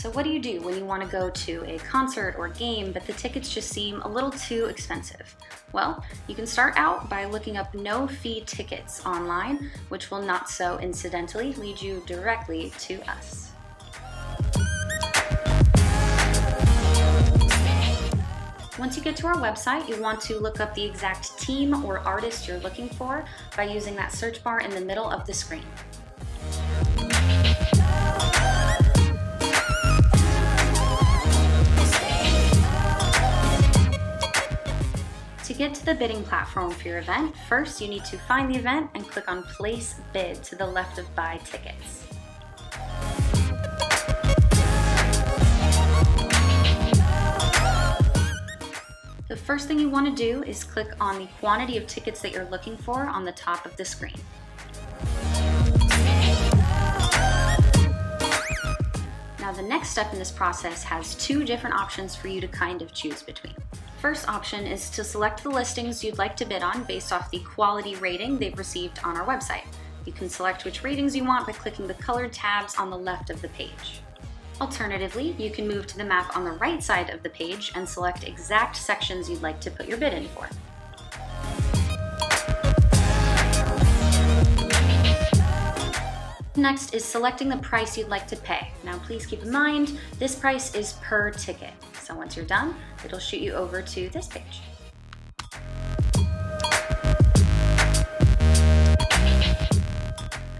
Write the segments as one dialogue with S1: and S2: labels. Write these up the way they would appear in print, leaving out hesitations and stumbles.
S1: So what do you do when you want to go to a concert or game, but the tickets just seem a little too expensive? Well, you can start out by looking up no-fee tickets online, which will not so incidentally lead you directly to us. Once you get to our website, you want to look up the exact team or artist you're looking for by using that search bar in the middle of the screen. To get to the bidding platform for your event, first you need to find the event and click on Place Bid to the left of Buy Tickets. The first thing you want to do is click on the quantity of tickets that you're looking for on the top of the screen. Now the next step in this process has two different options for you to kind of choose between. First option is to select the listings you'd like to bid on based off the quality rating they've received on our website. You can select which ratings you want by clicking the colored tabs on the left of the page. Alternatively, you can move to the map on the right side of the page and select exact sections you'd like to put your bid in for. Next is selecting the price you'd like to pay. Now please keep in mind, this price is per ticket. So once you're done, it'll shoot you over to this page.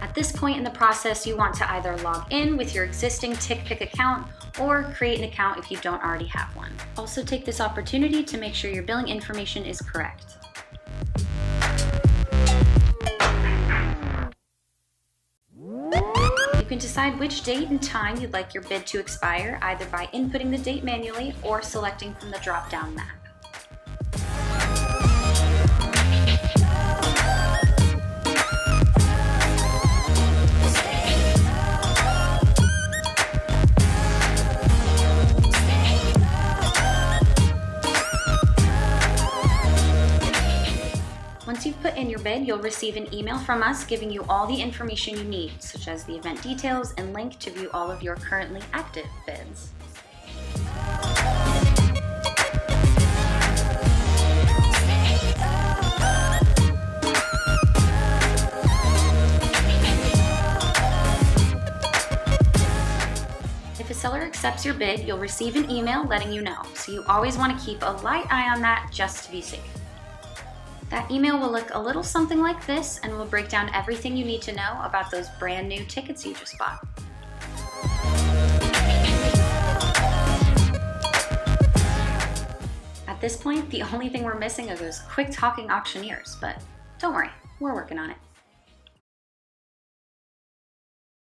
S1: At this point in the process, you want to either log in with your existing TickPick account or create an account if you don't already have one. Also take this opportunity to make sure your billing information is correct. You can decide which date and time you'd like your bid to expire, either by inputting the date manually or selecting from the drop-down map. Once you've put in your bid, you'll receive an email from us giving you all the information you need, such as the event details and link to view all of your currently active bids. If a seller accepts your bid, you'll receive an email letting you know, so you always want to keep a light eye on that just to be safe. That email will look a little something like this and will break down everything you need to know about those brand new tickets you just bought. At this point, the only thing we're missing are those quick talking auctioneers, but don't worry, we're working on it.